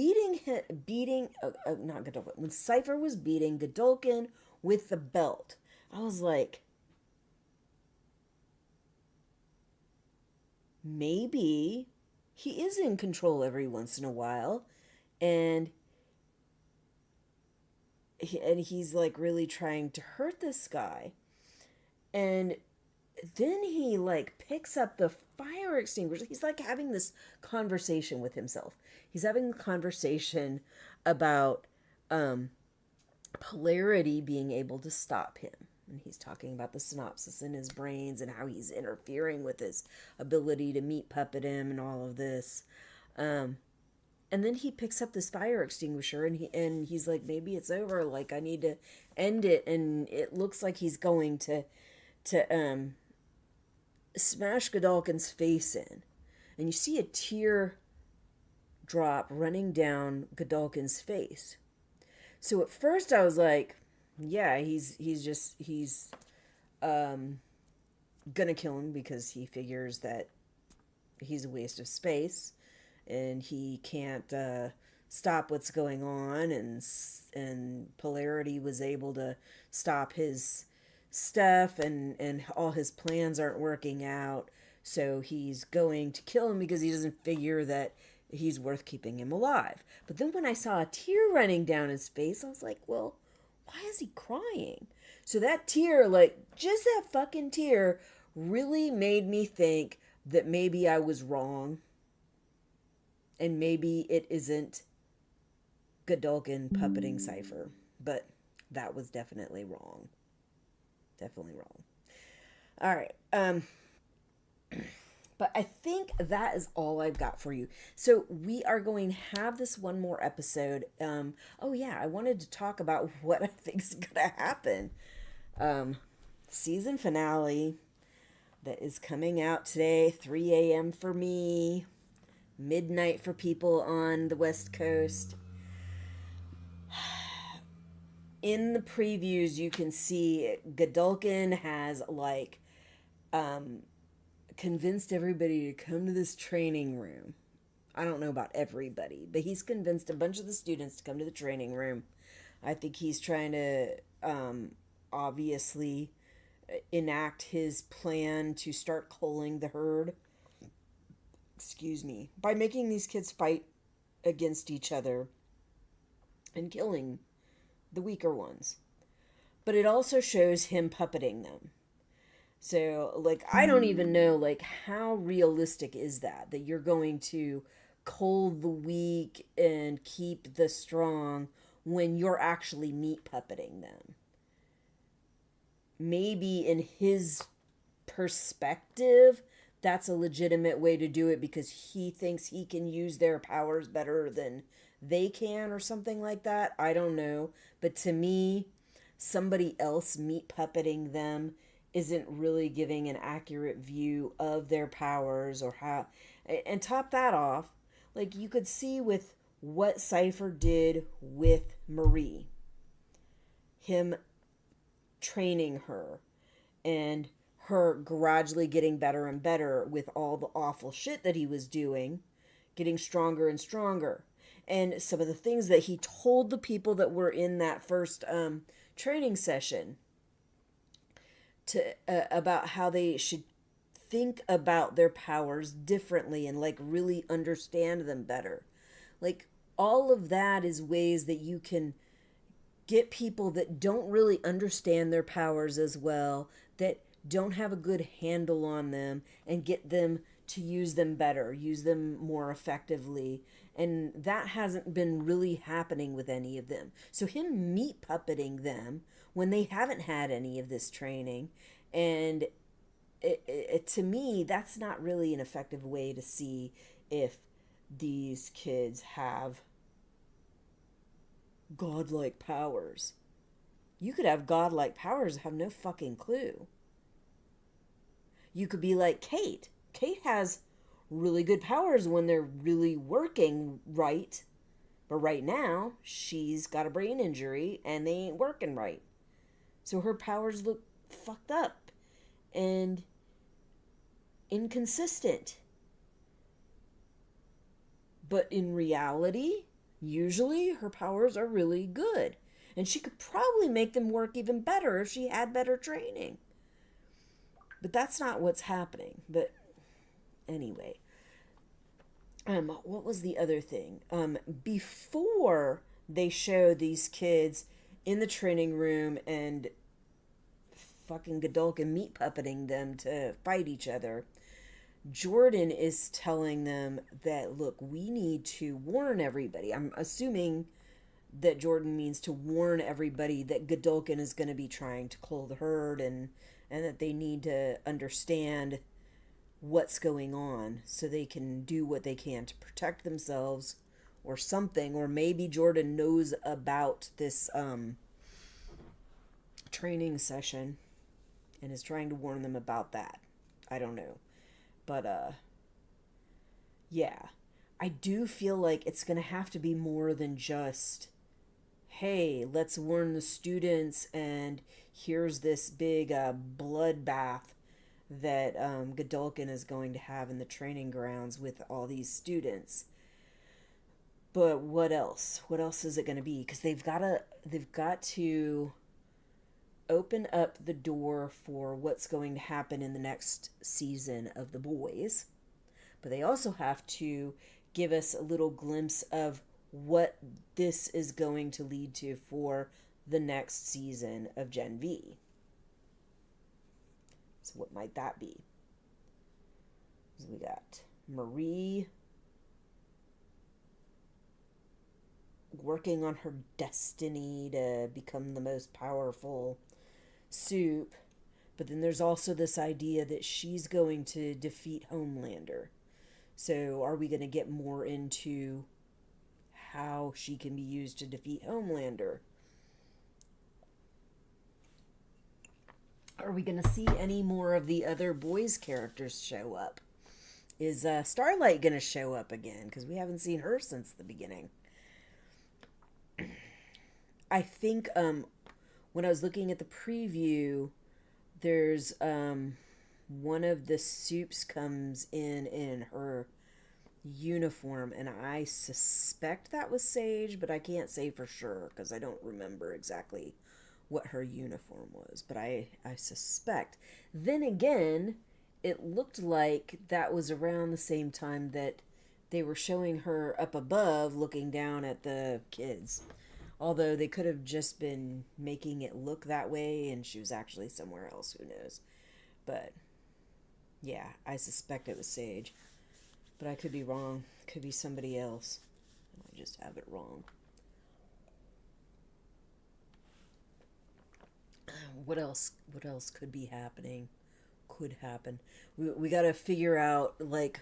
Godolkin, when Cypher was beating Godolkin with the belt, I was like, maybe he is in control every once in a while, and he's, like, really trying to hurt this guy. And then he like picks up the fire extinguisher. He's like having this conversation with himself. He's having a conversation about polarity being able to stop him. And he's talking about the synapses in his brains and how he's interfering with his ability to meat puppet him and all of this. And then he picks up this fire extinguisher and he's like, maybe it's over. Like, I need to end it. And it looks like he's going to smash Godolkin's face in. And you see a tear drop running down Godolkin's face. So at first I was like, yeah, he's gonna kill him because he figures that he's a waste of space and he can't stop what's going on, and polarity was able to stop his stuff, and all his plans aren't working out, so he's going to kill him because he doesn't figure that he's worth keeping him alive. But then when I saw a tear running down his face, I was like, well, why is he crying? So that tear, like, just that fucking tear really made me think that maybe I was wrong. And maybe it isn't Godolkin puppeting Cypher. But that was definitely wrong. Definitely wrong. All right. But I think that is all I've got for you. So we are going to have this one more episode. Oh yeah, I wanted to talk about what I think is going to happen. Season finale that is coming out today, 3 a.m. for me, midnight for people on the West Coast. In the previews, you can see Godolkin has like convinced everybody to come to this training room. I don't know about everybody, but he's convinced a bunch of the students to come to the training room. I think he's trying to obviously enact his plan to start culling the herd. Excuse me. By making these kids fight against each other and killing the weaker ones. But it also shows him puppeting them. So, like, I don't even know, like, how realistic is that you're going to cull the weak and keep the strong when you're actually meat puppeting them. Maybe in his perspective, that's a legitimate way to do it because he thinks he can use their powers better than they can or something like that. I don't know. But to me, somebody else meat puppeting them isn't really giving an accurate view of their powers or how. And top that off, like you could see with what Cypher did with Marie, him training her and her gradually getting better and better with all the awful shit that he was doing, getting stronger and stronger. And some of the things that he told the people that were in that first training session about how they should think about their powers differently and like really understand them better. Like all of that is ways that you can get people that don't really understand their powers as well, that don't have a good handle on them, and get them to use them better, use them more effectively. And that hasn't been really happening with any of them. So him meat puppeting them when they haven't had any of this training, and to me, that's not really an effective way to see if these kids have godlike powers. You could have godlike powers and have no fucking clue. You could be like Kate. Kate has really good powers when they're really working right. But right now, she's got a brain injury and they ain't working right. So her powers look fucked up and inconsistent. But in reality, usually her powers are really good. And she could probably make them work even better if she had better training. But that's not what's happening. But anyway. What was the other thing? Before they show these kids in the training room and fucking Godolkin meat puppeting them to fight each other. Jordan is telling them that, look, we need to warn everybody. I'm assuming that Jordan means to warn everybody that Godolkin is going to be trying to cull the herd, and that they need to understand what's going on so they can do what they can to protect themselves or something. Or maybe Jordan knows about this training session and is trying to warn them about that. I don't know. But yeah, I do feel like it's going to have to be more than just, hey, let's warn the students and here's this big bloodbath that Godolkin is going to have in the training grounds with all these students. But what else? What else is it going to be? Because they've got to open up the door for what's going to happen in the next season of The Boys. But they also have to give us a little glimpse of what this is going to lead to for the next season of GenV. So what might that be? So we got Marie working on her destiny to become the most powerful soup, but then there's also this idea that she's going to defeat Homelander. So are we going to get more into how she can be used to defeat Homelander? Are we going to see any more of the other boys' characters show up? Is Starlight going to show up again? Because we haven't seen her since the beginning. I think when I was looking at the preview, there's one of the soups comes in her uniform, and I suspect that was Sage, but I can't say for sure because I don't remember exactly what her uniform was, but I suspect. Then again, it looked like that was around the same time that they were showing her up above looking down at the kids. Although they could have just been making it look that way and she was actually somewhere else, who knows. But yeah, I suspect it was Sage. But I could be wrong. Could be somebody else. I just have it wrong. What else could be happening? Could happen. We got to figure out, like,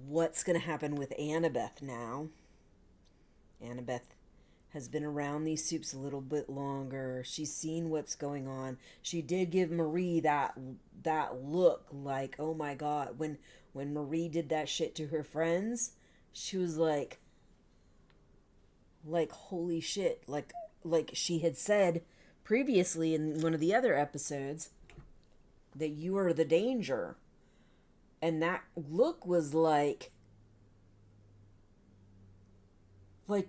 what's going to happen with Annabeth now. Annabeth has been around these soups a little bit longer. She's seen what's going on. She did give Marie that look like, oh my God. When Marie did that shit to her friends, she was like holy shit. Like she had said previously in one of the other episodes that you are the danger. And that look was like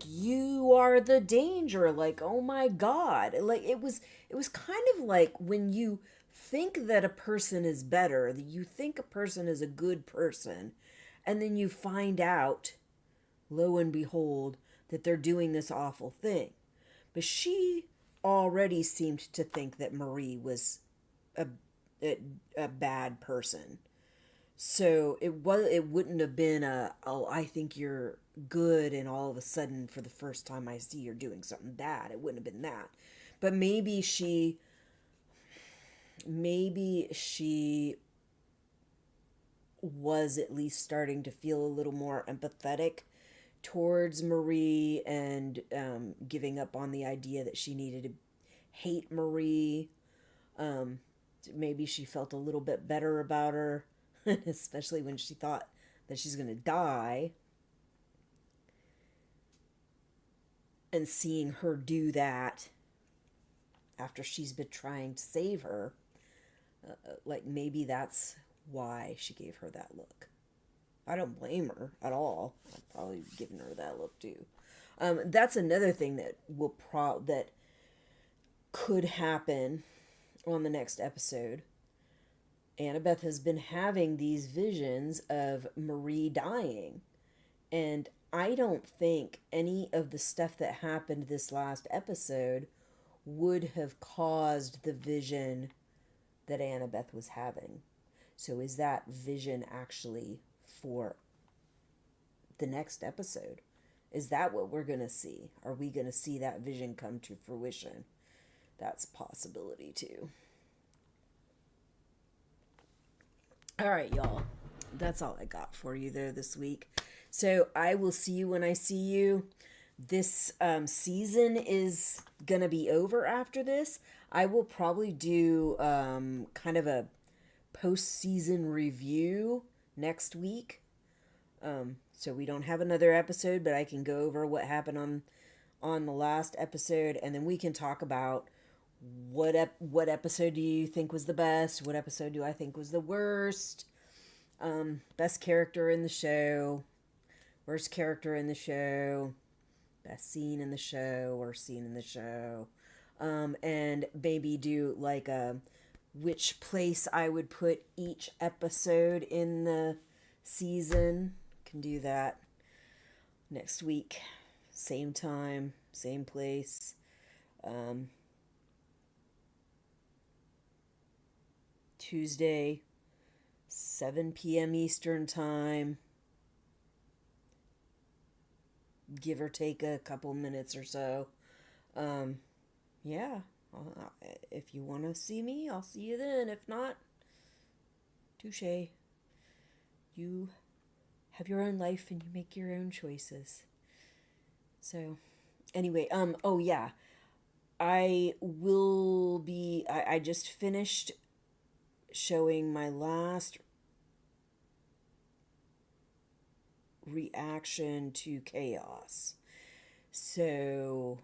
you are the danger, like, oh my God. Like it was kind of like when you think that a person is better, that you think a person is a good person, and then you find out, lo and behold, that they're doing this awful thing. But she already seemed to think that Marie was a bad person. So it wouldn't have been I think you're good, and all of a sudden for the first time I see you're doing something bad. It wouldn't have been that. But maybe she was at least starting to feel a little more empathetic towards Marie, and giving up on the idea that she needed to hate Marie. Maybe she felt a little bit better about her, especially when she thought that she's going to die. And seeing her do that after she's been trying to save her, like maybe that's why she gave her that look. I don't blame her at all. I'd probably given her that look too. That's another thing that that could happen on the next episode. Annabeth has been having these visions of Marie dying, and I don't think any of the stuff that happened this last episode would have caused the vision that Annabeth was having. So is that vision actually for the next episode? Is that what we're going to see? Are we going to see that vision come to fruition? That's a possibility too. All right, y'all. That's all I got for you there this week. So I will see you when I see you. This season is going to be over after this. I will probably do kind of a post-season review next week. So we don't have another episode, but I can go over what happened on the last episode, and then we can talk about what episode do you think was the best, what episode do I think was the worst, best character in the show, worst character in the show, best scene in the show, worst scene in the show, and maybe do like which place I would put each episode in the season. Can do that next week, same time, same place. Tuesday, 7 p.m. Eastern time, give or take a couple minutes or so. Yeah, if you want to see me, I'll see you then. If not, touche. You have your own life and you make your own choices. So, anyway, oh yeah, I just finished showing my last reaction to Chaos. So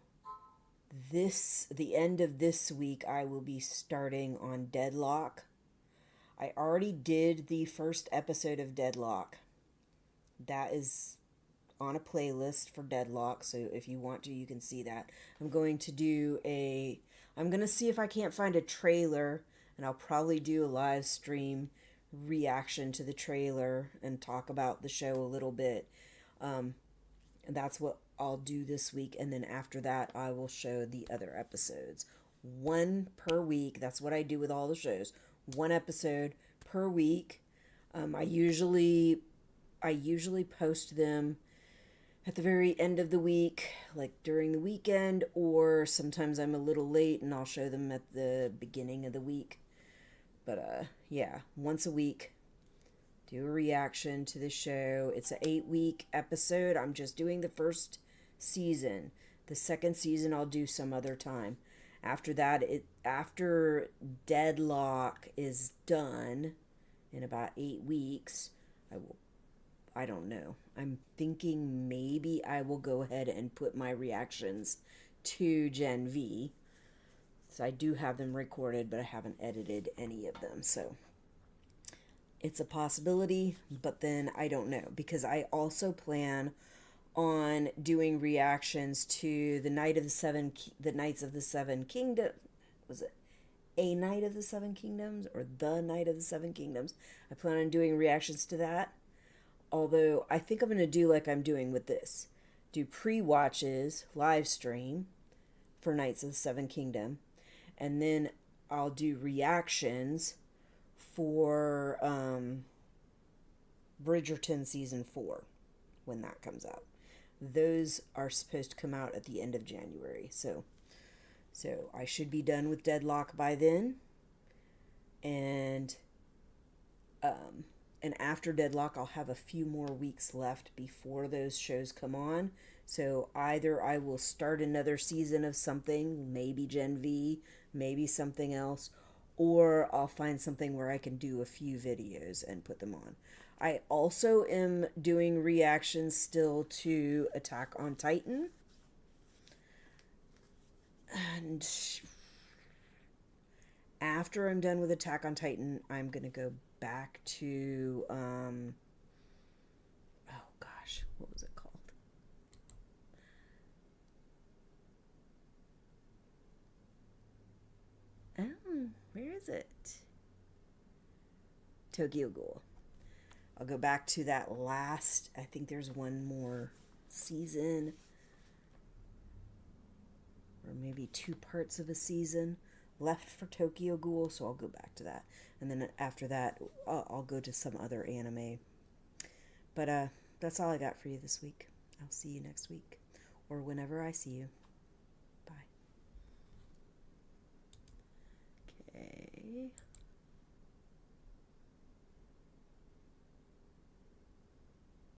the end of this week, I will be starting on Deadlock. I already did the first episode of Deadlock. That is on a playlist for Deadlock, so if you want to, you can see that. I'm going to see if I can't find a trailer, and I'll probably do a live stream reaction to the trailer and talk about the show a little bit. And that's what I'll do this week, and then after that, I will show the other episodes. One per week. That's what I do with all the shows. One episode per week. I usually post them at the very end of the week, like during the weekend, or sometimes I'm a little late and I'll show them at the beginning of the week. But yeah, once a week, do a reaction to the show. It's an 8-week episode. I'm just doing the first season. The second season I'll do some other time. After that, after Deadlock is done in about 8 weeks, I don't know. I'm thinking maybe I will go ahead and put my reactions to GenV. So I do have them recorded, but I haven't edited any of them. So it's a possibility, but then I don't know. Because I also plan on doing reactions to the Nights of the Seven Kingdoms. Was it A Night of the Seven Kingdoms or The Night of the Seven Kingdoms? I plan on doing reactions to that. Although I think I'm going to do like I'm doing with this. Do pre-watches, live stream for Knights of the Seven Kingdom. And then I'll do reactions for Bridgerton Season 4 when that comes out. Those are supposed to come out at the end of January. So I should be done with Deadlock by then. And after Deadlock, I'll have a few more weeks left before those shows come on. So either I will start another season of something, maybe GenV, maybe something else, or I'll find something where I can do a few videos and put them on. I also am doing reactions still to Attack on Titan. And after I'm done with Attack on Titan, I'm going to go back to, oh gosh, what was it called? Oh, where is it? Tokyo Ghoul. I'll go back to that last, I think there's one more season. or maybe 2 parts of a season left for Tokyo Ghoul, so I'll go back to that. And then after that, I'll go to some other anime. But that's all I got for you this week. I'll see you next week, or whenever I see you. Bye. Okay.